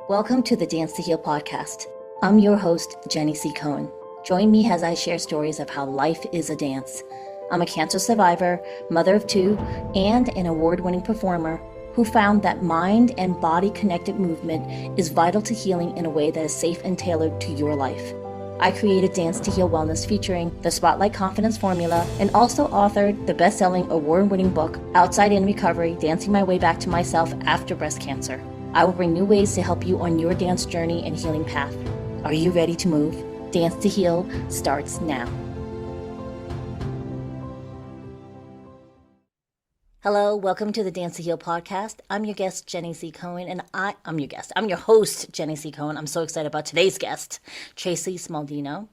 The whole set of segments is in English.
Welcome to the Dance to Heal podcast. I'm your host, Jenny C. Cohen. Join me as I share stories of how life is a dance. I'm a cancer survivor, mother of two, and an award-winning performer who found that mind and body connected movement is vital to healing in a way that is safe and tailored to your life. I created Dance to Heal Wellness featuring the Spotlight Confidence Formula and also authored the best-selling award-winning book, Outside In Recovery, Dancing My Way Back to Myself After Breast Cancer. I will bring new ways to help you on your dance journey and healing path. Are you ready to move? Dance to Heal starts now. Hello, welcome to the Dance to Heal podcast. I'm your guest, Jenny C. Cohen, and I'm your host, Jenny C. Cohen. I'm so excited about today's guest, Tracy Smaldino,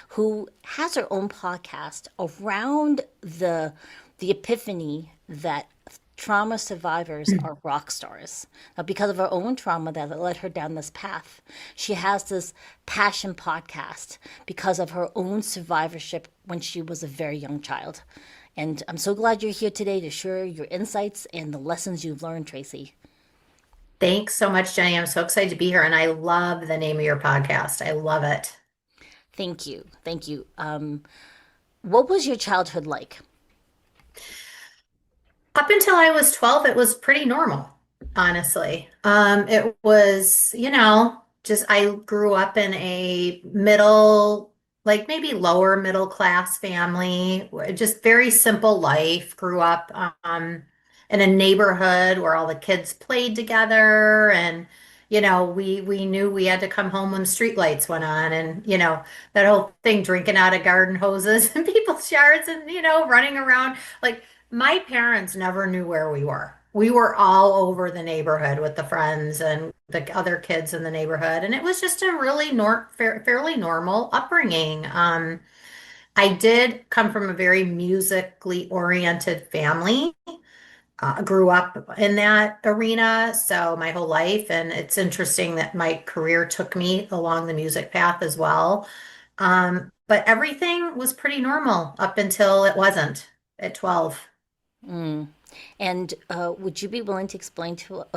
who has her own podcast around the epiphany that trauma survivors are rock stars. Now, because of her own trauma that led her down this path, she has this passion podcast because of her own survivorship when she was a very young child. And I'm so glad you're here today to share your insights and the lessons you've learned, Tracy. Thanks so much, Jenny. I'm so excited to be here, and I love the name of your podcast. I love it. Thank you. Thank you. What was your childhood like? Up until I was 12, it was pretty normal, honestly. It was, just I grew up in a middle, like maybe lower middle class family, just very simple life. Grew up in a neighborhood where all the kids played together, and we knew we had to come home when street lights went on, and that whole thing, drinking out of garden hoses in people's yards, and running around like. My parents never knew where we were. We were all over the neighborhood with the friends and the other kids in the neighborhood, and it was just a really fairly normal upbringing. I did come from a very musically oriented family. Grew up in that arena, so my whole life, and it's interesting that my career took me along the music path as well. But everything was pretty normal up until it wasn't at 12. Mm. And would you be willing to explain tell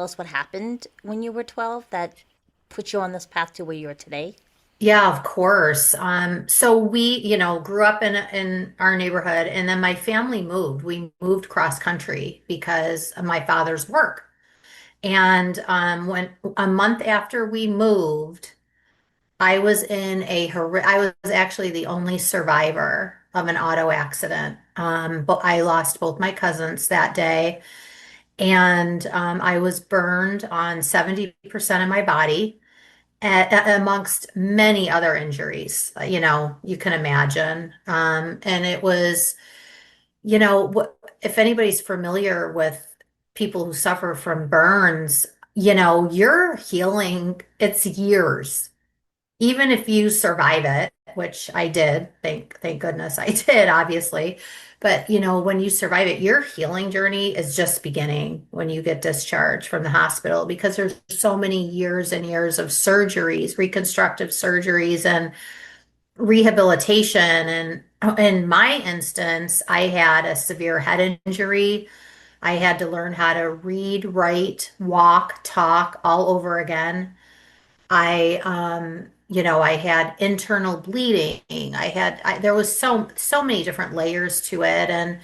us what happened when you were 12 that put you on this path to where you are today? Yeah, of course. So we, grew up in our neighborhood, and then my family moved. We moved cross country because of my father's work. And when a month after we moved, I was actually the only survivor of an auto accident. But I lost both my cousins that day, and I was burned on 70% of my body amongst many other injuries, you can imagine. And it was, if anybody's familiar with people who suffer from burns, you're healing, it's years. Even if you survive it, which I did, thank goodness I did, obviously. But when you survive it, your healing journey is just beginning when you get discharged from the hospital, because there's so many years and years of surgeries, reconstructive surgeries, and rehabilitation. And in my instance, I had a severe head injury. I had to learn how to read, write, walk, talk all over again. I had internal bleeding. There was so many different layers to it. And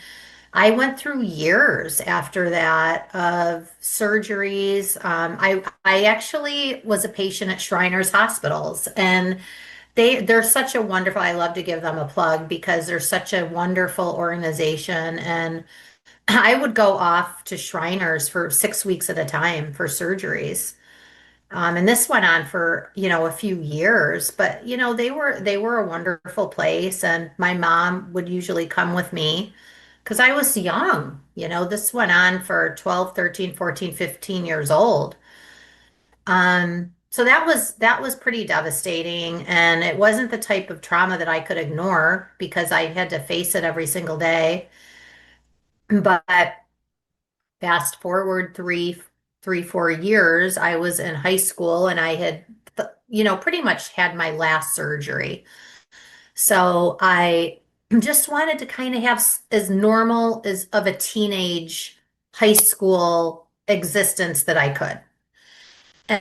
I went through years after that of surgeries. I actually was a patient at Shriners Hospitals, and they're such a wonderful, I love to give them a plug because they're such a wonderful organization. And I would go off to Shriners for 6 weeks at a time for surgeries. And this went on for, a few years, but they were a wonderful place, and my mom would usually come with me because I was young. This went on for 12, 13, 14, 15 years old. So that was pretty devastating, and it wasn't the type of trauma that I could ignore because I had to face it every single day. But fast forward 4 years, I was in high school, and I had, pretty much had my last surgery. So I just wanted to kind of have as normal as of a teenage high school existence that I could.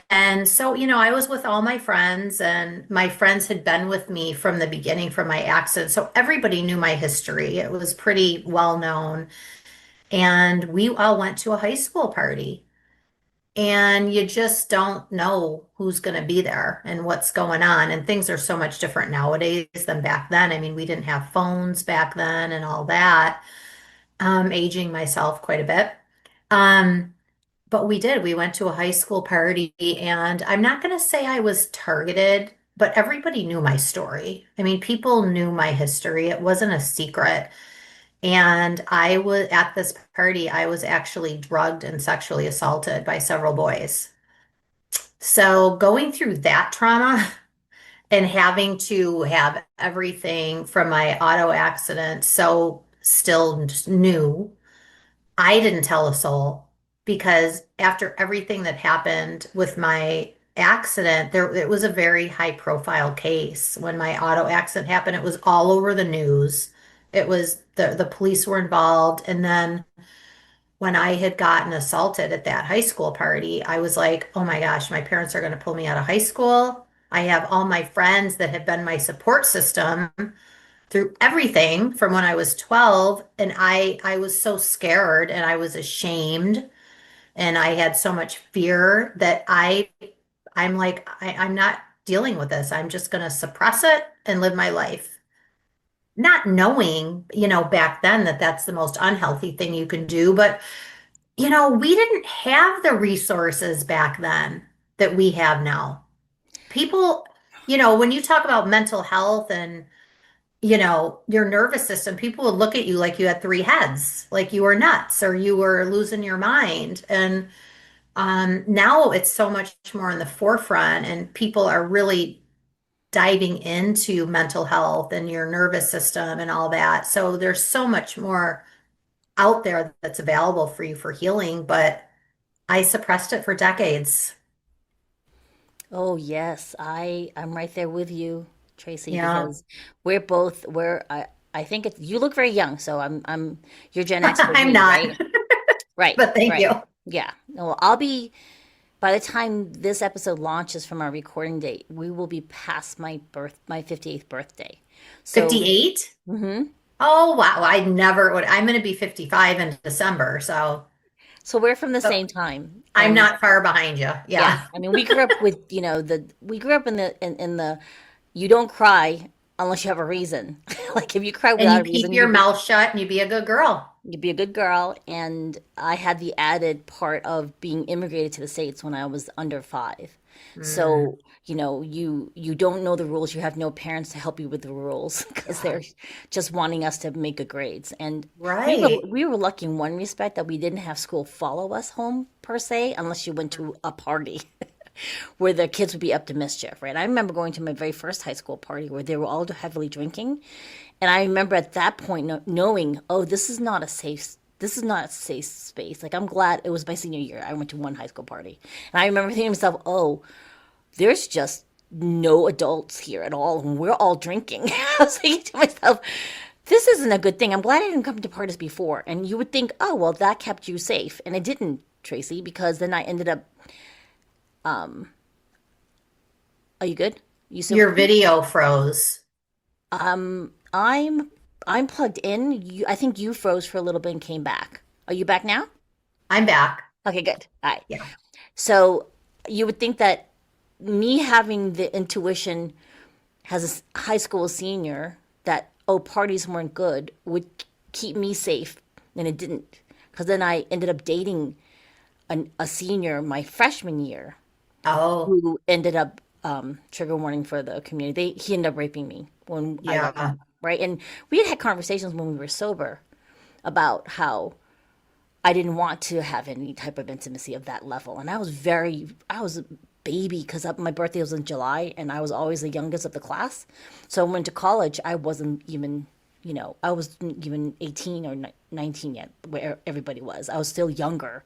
And And so, I was with all my friends, and my friends had been with me from the beginning from my accident. So everybody knew my history. It was pretty well known. And we all went to a high school party. And you just don't know who's going to be there and what's going on. And things are so much different nowadays than back then. I mean, we didn't have phones back then and all that. Aging myself quite a bit. Um, but we did. We went to a high school party, and I'm not going to say I was targeted, but everybody knew my story. I mean, people knew my history. It wasn't a secret. And I was at this party, I was actually drugged and sexually assaulted by several boys. So going through that trauma and having to have everything from my auto accident so still new, I didn't tell a soul because after everything that happened with my accident, it was a very high profile case. When my auto accident happened, it was all over the news. It was the police were involved. And then when I had gotten assaulted at that high school party, I was like, oh my gosh, my parents are going to pull me out of high school. I have all my friends that have been my support system through everything from when I was 12, and I was so scared and I was ashamed and I had so much fear that I'm like I'm not dealing with this. I'm just going to suppress it and live my life. Not knowing, back then that that's the most unhealthy thing you can do, but we didn't have the resources back then that we have now. People, when you talk about mental health and your nervous system, people would look at you like you had three heads, like you were nuts or you were losing your mind. And now it's so much more in the forefront, and people are really diving into mental health and your nervous system and all that. So there's so much more out there that's available for you for healing, but I suppressed it for decades. Oh yes, I'm right there with you, Tracy, Yeah, because I think it's you look very young, so I'm you're Gen X with I'm me, not, right? Right, but thank right. you. Yeah. No, I'll be by the time this episode launches from our recording date, we will be past my 58th birthday. So, 58? hmm Oh, wow. I never would. I'm going to be 55 in December, so we're from the so same time, I'm and not far behind you. yeah, Yeah. I mean, we grew up with, we grew up in the you don't cry unless you have a reason. Like if you cry And without you a reason, keep your mouth shut and you be a good girl. you'd be a good girl. And I had the added part of being immigrated to the States when I was under 5. Mm, So, you don't know the rules. You have no parents to help you with the rules because yeah. they're just wanting us to make good grades. And we were Right. we were lucky in one respect that we didn't have school follow us home per se, unless you went to a party where the kids would be up to mischief, right? I remember going to my very first high school party where they were all heavily drinking, and I remember at that point knowing, oh, this is not a safe space. Like I'm glad it was my senior year. I went to one high school party, and I remember thinking to myself, oh, there's just no adults here at all, and we're all drinking. I was thinking to myself, this isn't a good thing. I'm glad I didn't come to parties before. And you would think, oh, well, that kept you safe, and it didn't, Tracy, because then I ended up. Are you good? You still Your with me? video froze. I'm I'm plugged in. I think you froze for a little bit and came back. Are you back now? I'm back. Okay, good. All right. Yeah. So you would think that me having the intuition as a high school senior that oh parties weren't good would keep me safe, and it didn't. Because then I ended up dating a senior my freshman year Oh, who ended up trigger warning for the community. He ended up raping me when I got yeah. right, and we had had conversations when we were sober about how I didn't want to have any type of intimacy of that level, and I was a baby because my birthday was in July, and I was always the youngest of the class. So when I went to college, I wasn't even I wasn't even 18 or 19 yet, where everybody was. I was still younger.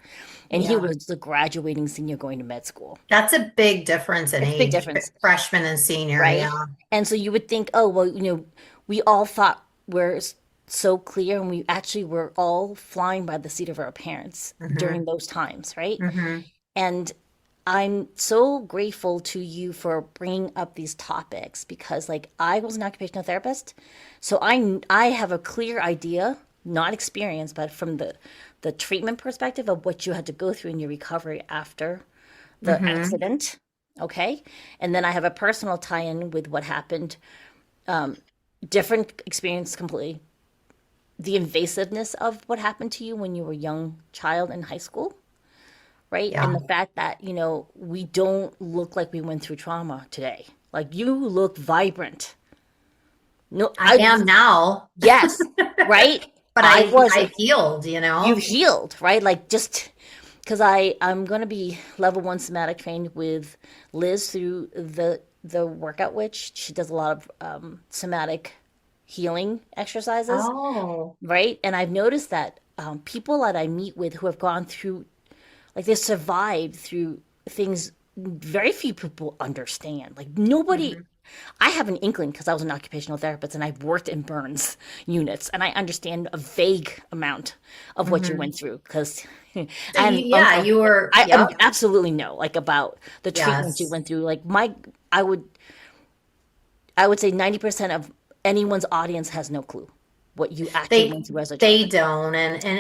And he Yeah. was the graduating senior going to med school. That's a big difference in It's a big age, difference, freshman and senior. right? Yeah. And so you would think, oh, well, we all thought we're so clear, and we actually were all flying by the seat of our pants Hmm. during those times, right? Hmm. And I'm so grateful to you for bringing up these topics because, like, I was an occupational therapist, so I have a clear idea, not experience, but from the treatment perspective of what you had to go through in your recovery after the Mm-hmm. accident. Okay, and then I have a personal tie-in with what happened. Different experience completely. The invasiveness of what happened to you when you were a young child in high school, right? And Yeah. the fact that, we don't look like we went through trauma today. Like you look vibrant. No, I am now, yes, right? but I was, I've healed, you've healed, right? Like just because I'm going to be level one somatic trained with Liz through the workout witch. She does a lot of somatic healing exercises, Oh. right? And I've noticed that people that I meet with who have gone through, like they survived through things very few people understand. Like nobody, Mhm. I have an inkling because I was an occupational therapist and I've worked in burns units and I understand a vague amount of what you Mhm. went through because So yeah, you were, I'm yep. absolutely know like about the treatment you Yes. went through. Like I would, I would say 90% of anyone's audience has no clue what you actually went They through as a child. they don't,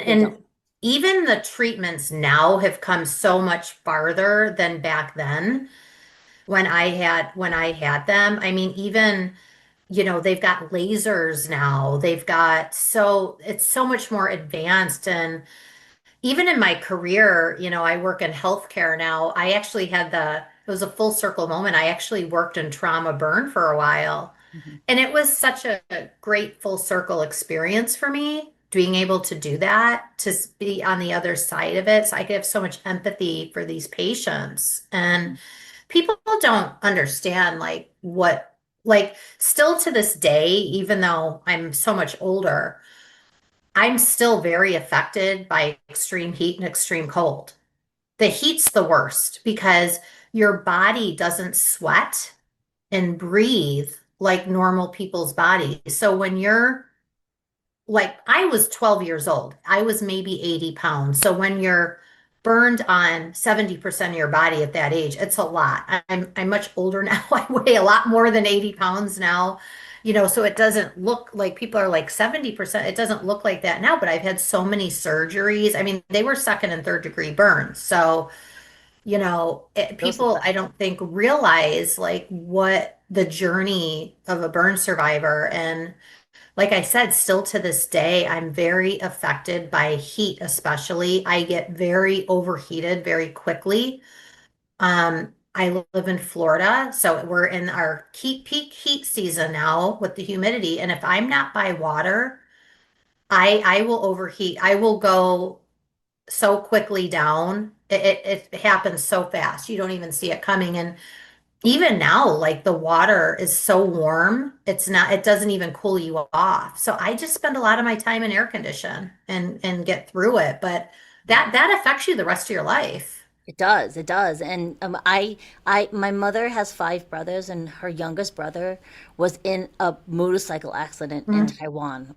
They don't. and even the treatments now have come so much farther than back then when I had them. I mean, even, they've got lasers now. They've got so it's so much more advanced. And even in my career, I work in healthcare now. I actually had it was a full circle moment. I actually worked in trauma burn for a while. Mhm. And it was such a great full circle experience for me, being able to do that, to be on the other side of it. So I could have so much empathy for these patients. And people don't understand like still to this day, even though I'm so much older, I'm still very affected by extreme heat and extreme cold. The heat's the worst because your body doesn't sweat and breathe like normal people's bodies. So when you're like, I was 12 years old, I was maybe 80 pounds. So when you're burned on 70% of your body at that age, it's a lot. I'm much older now. I weigh a lot more than 80 pounds now. So it doesn't look like people are like 70%. It doesn't look like that now, but I've had so many surgeries. I mean, they were second and third degree burns. So Those are people, the I don't think realize like what the journey of a burn survivor. And like I said, still to this day, I'm very affected by heat, especially. I get very overheated very quickly. I live in Florida, so we're in our peak heat season now with the humidity. And if I'm not by water, I will overheat. I will go so quickly down. It happens so fast. You don't even see it coming. And even now, like the water is so warm, it doesn't even cool you off. So I just spend a lot of my time in air condition and get through it. But that affects you the rest of your life. It does. It does. And my mother has five brothers, and her youngest brother was in a motorcycle accident in Mm. Taiwan,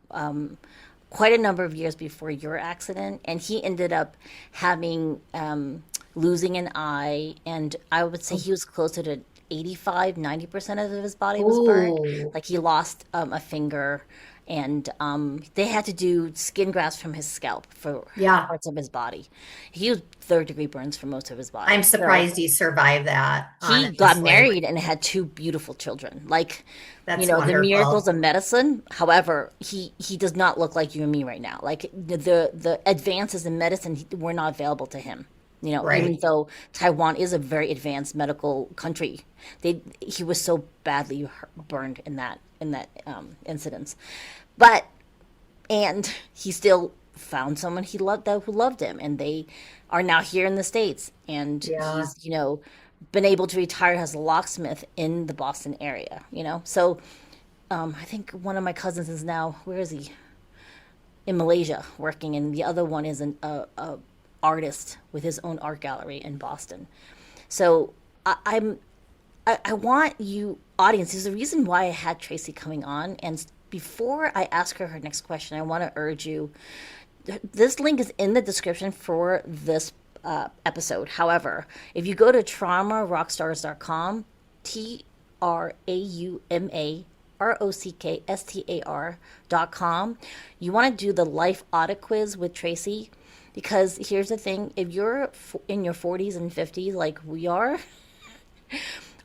quite a number of years before your accident, and he ended up having losing an eye, and I would say he was closer to 85, 90% of his body was burned. Ooh, Like he lost a finger, and they had to do skin grafts from his scalp for yeah. parts of his body. He was third degree burns for most of his I'm body. So surprised he survived that, he got honestly. married and had two beautiful children. Like, That's the miracles wonderful. of medicine. However, he does not look like you and me right now. Like the advances in medicine were not available to him. Even Right. though Taiwan is a very advanced medical country, he was so badly burned in that incident. But and he still found someone he loved that who loved him, and they are now here in the States, and Yeah. he's been able to retire as a locksmith in the Boston area. So I think one of my cousins is now, where is he, in Malaysia working, and the other one is a artist with his own art gallery in Boston. So I want you, audience, there's a reason why I had Tracy coming on. And before I ask her her next question, I want to urge you, this link is in the description for this episode. However, if you go to traumarockstars.com, TRAUMAROCKSTAR.com, you want to do the life audit quiz with Tracy. Because here's the thing, if you're in your 40s and 50s like we are,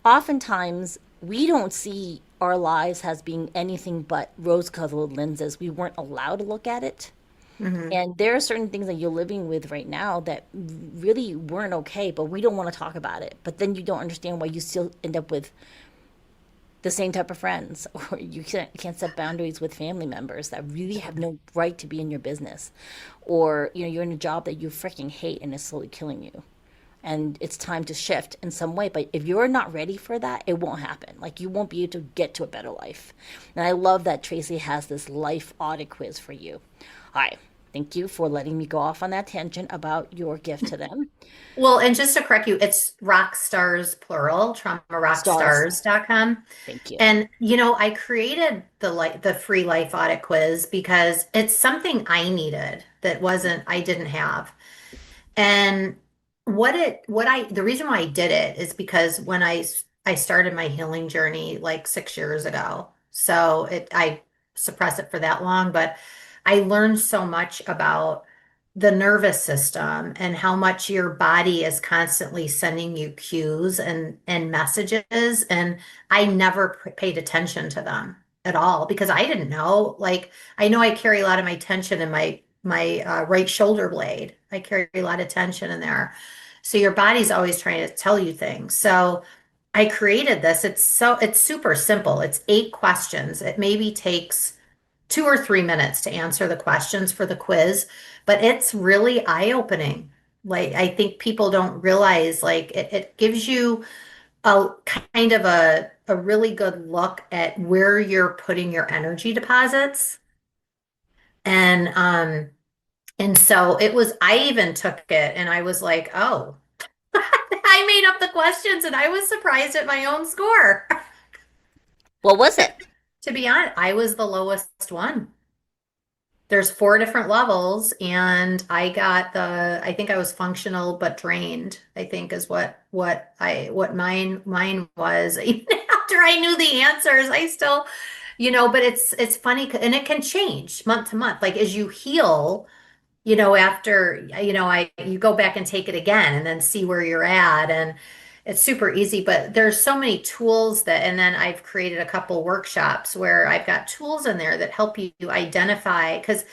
oftentimes we don't see our lives as being anything but rose colored lenses. We weren't allowed to look at it. Hmm. And there are certain things that you're living with right now that really weren't okay, but we don't want to talk about it. But then you don't understand why you still end up with the same type of friends, or you can't set boundaries with family members that really have no right to be in your business, or you're in a job that you freaking hate and it's slowly killing you, and it's time to shift in some way. But if you're not ready for that, it won't happen. Like, you won't be able to get to a better life. And I love that Tracy has this life audit quiz for you. Hi, thank you for letting me go off on that tangent about your gift to them. Well, and just to correct you, it's rock stars plural, Stars, traumarockstars.com. thank you. And I created the free life audit quiz because it's something I needed that wasn't I didn't have. And the reason why I did it is because when I started my healing journey like 6 years ago. So I suppressed it for that long, but I learned so much about the nervous system and how much your body is constantly sending you cues and messages. And I never paid attention to them at all because I didn't know. Like, I know I carry a lot of my tension in my right shoulder blade. I carry a lot of tension in there. So your body's always trying to tell you things. So I created this. It's super simple. It's 8 questions. It maybe takes 2 or 3 minutes to answer the questions for the quiz, but it's really eye-opening. Like, I think people don't realize, like, it gives you a kind of a really good look at where you're putting your energy deposits. And so it was, I even took it and I was like, oh, I made up the questions and I was surprised at my own score. What was it? To be honest, I was the lowest one. There's 4 different levels, and I think I was functional but drained, I think is what mine was. Even after I knew the answers, I still, but it's funny and it can change month to month. Like, as you heal, after, you go back and take it again and then see where you're at. And it's super easy, but there's so many tools and then I've created a couple workshops where I've got tools in there that help you identify, because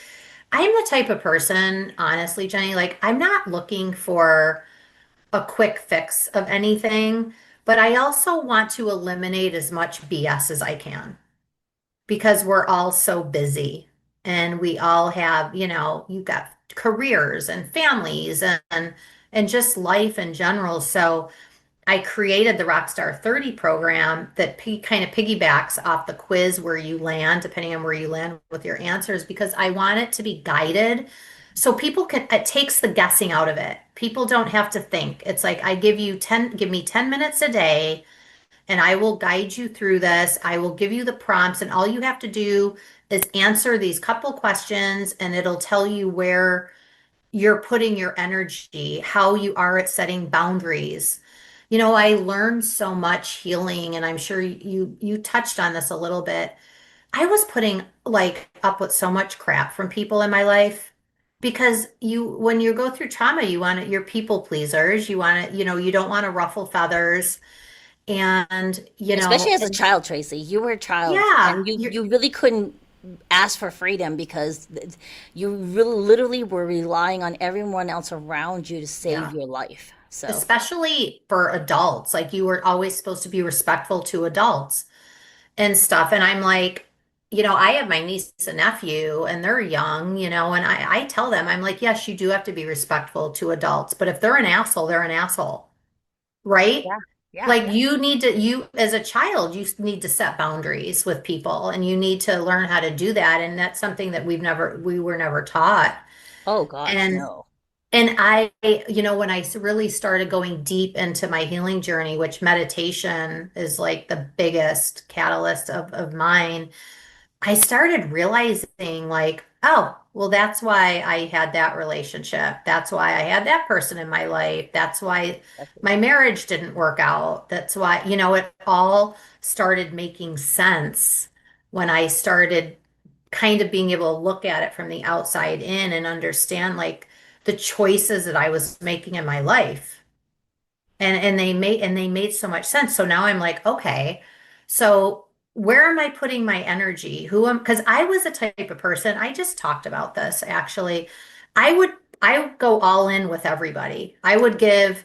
I'm the type of person, honestly, Jenny, like, I'm not looking for a quick fix of anything, but I also want to eliminate as much BS as I can because we're all so busy and we all have, you've got careers and families and just life in general. So I created the Rockstar 30 program that kind of piggybacks off the quiz where you land, depending on where you land with your answers, because I want it to be guided so it takes the guessing out of it. People don't have to think. It's like, give me 10 minutes a day and I will guide you through this. I will give you the prompts, and all you have to do is answer these couple questions, and it'll tell you where you're putting your energy, how you are at setting boundaries. I learned so much healing, and I'm sure you touched on this a little bit. I was putting like up with so much crap from people in my life because when you go through trauma, you're people pleasers. You don't want to ruffle feathers. And, Especially as a child, Tracy. You were a child, yeah, and you really couldn't ask for freedom because you really literally were relying on everyone else around you to save yeah. your life. So, Especially for adults. Like, you were always supposed to be respectful to adults and stuff. And I'm like, I have my niece and nephew and they're young, and I tell them, I'm like, yes, you do have to be respectful to adults, but if they're an asshole, they're an asshole, right? yeah, yeah. Like, you as a child, you need to set boundaries with people and you need to learn how to do that. And that's something that we were never taught. Oh gosh, And no. and when I really started going deep into my healing journey, which meditation is like the biggest catalyst of mine, I started realizing, like, Oh, well, that's why I had that relationship. That's why I had that person in my life. That's why Exactly. my marriage didn't work out. That's why, it all started making sense when I started kind of being able to look at it from the outside in and understand like the choices that I was making in my life. And they made so much sense. So now I'm like, okay, so where am I putting my energy? Because I was a type of person, I just talked about this actually. I would I would go all in with everybody. I would give,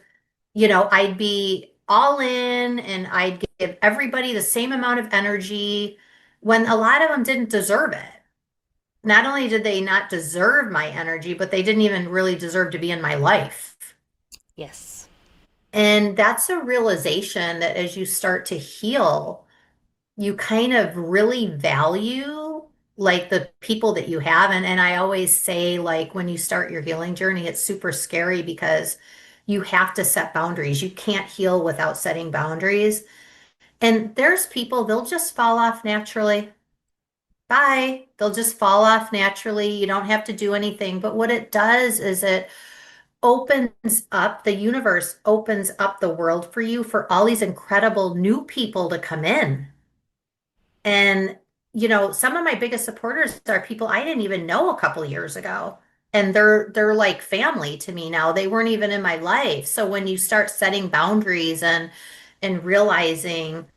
I'd be all in and I'd give everybody the same amount of energy when a lot of them didn't deserve it. Not only did they not deserve my energy, but they didn't even really deserve to be in my life. Yes. And that's a realization that as you start to heal, you kind of really value like the people that you have. And I always say, like, when you start your healing journey, it's super scary because you have to set boundaries. You can't heal without setting boundaries. And there's people, they'll just fall off naturally. Bye. They'll just fall off naturally. You don't have to do anything. But what it does is it opens up, the universe opens up the world for you for all these incredible new people to come in. And, some of my biggest supporters are people I didn't even know a couple years ago. And they're like family to me now. They weren't even in my life. So when you start setting boundaries and realizing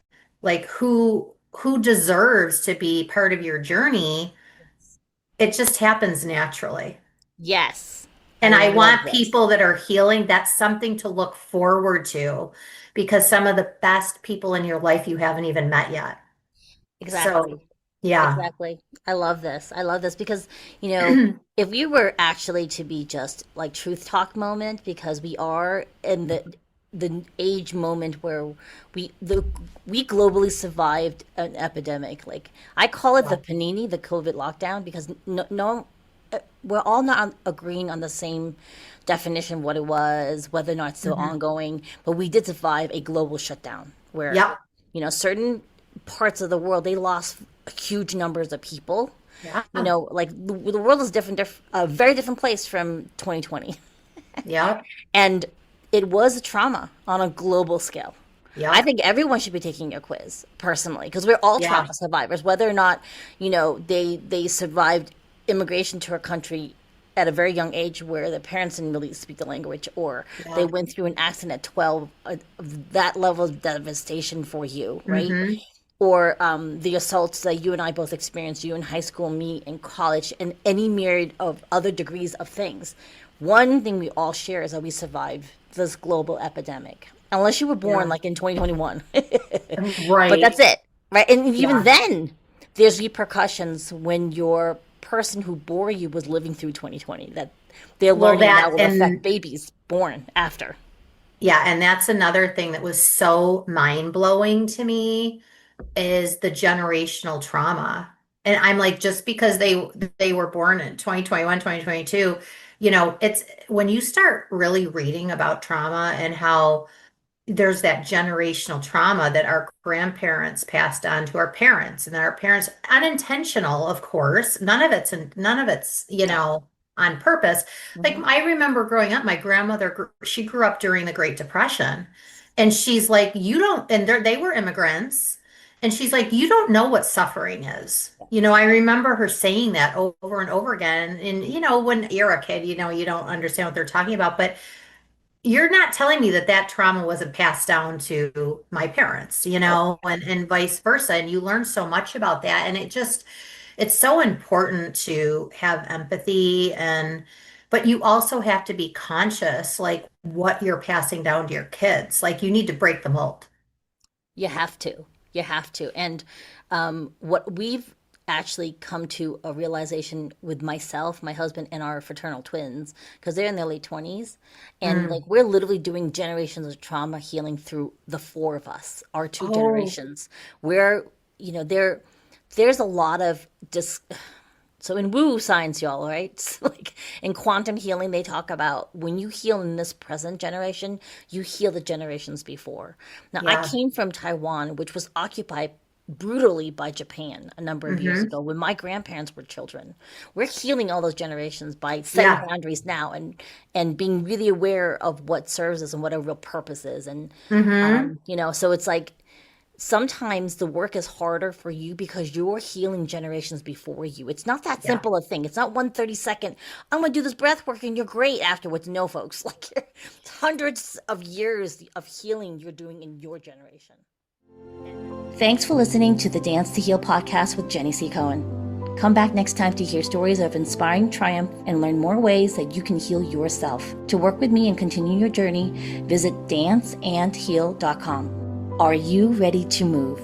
like who deserves to be part of your journey, it just happens naturally. Yes. I And I love want this. people that are healing, that's something to look forward to because some of the best people in your life you haven't even met yet. So, Exactly. yeah. Exactly. I love this. I love this because, you know, if we were actually to be just like truth talk moment, because we are in the age moment where we globally survived an epidemic. Like I call it the Yeah. panini, the COVID lockdown, because no we're all not agreeing on the same definition of what it was, whether or not it's still Mhm. ongoing, but we did survive a global shutdown where, Yep. certain parts of the world, they lost huge numbers of people. Yeah. Like the world is a very different place from 2020. Yep. And it was a trauma on a global scale. I Yep. think everyone should be taking a quiz personally because we're all Yeah. trauma survivors, whether or not they survived immigration to our country at a very young age where their parents didn't really speak the language, or they Yeah. went through an accident at 12, that level of devastation for you, right? Hmm. Or the assaults that you and I both experienced, you in high school, me in college, and any myriad of other degrees of things. One thing we all share is that we survived this global epidemic. Unless you were born Yeah. like in 2021. But that's Right. it, right? And even Yeah. then, there's repercussions when your person who bore you was living through 2020 that they're Well, learning that that will affect and babies born after. yeah, and that's another thing that was so mind-blowing to me is the generational trauma. And I'm like, just because they were born in 2021, 2022, it's when you start really reading about trauma and how there's that generational trauma that our grandparents passed on to our parents and then our parents unintentional, of course. None of it's, No. on purpose. Like Hmm. I remember growing up, my grandmother, she grew up during the Great Depression. And she's like, you don't, and they were immigrants. And she's like, you don't know what suffering is. I remember her saying that over and over again. And, when you're a kid, you don't understand what they're talking about. But you're not telling me that that trauma wasn't passed down to my parents, Nope. and vice versa. And you learn so much about that. And it's so important to have empathy but you also have to be conscious, like what you're passing down to your kids. Like you need to break the mold. You have to. You have to. And what we've actually come to a realization with myself, my husband, and our fraternal twins, because they're in their late 20s. And like Mm. we're literally doing generations of trauma healing through the four of us, our two Oh, generations, where, there's a lot of so in woo science, y'all, right? Like in quantum healing, they talk about when you heal in this present generation, you heal the generations before. Now, I yeah. came from Taiwan, which was occupied brutally by Japan a number of years Mm-hmm. ago when my grandparents were children. We're healing all those generations by setting Yeah. boundaries now and being really aware of what serves us and what our real purpose is. And Mm-hmm. so it's like sometimes the work is harder for you because you're healing generations before you. It's not that Yeah. simple a thing. It's not 1 30-second, I'm going to do this breath work and you're great afterwards. No, folks, like it's hundreds of years of healing you're doing in your generation. Thanks for listening to the Dance to Heal podcast with Jenny C. Cohen. Come back next time to hear stories of inspiring triumph and learn more ways that you can heal yourself. To work with me and continue your journey, visit danceandheal.com. Are you ready to move?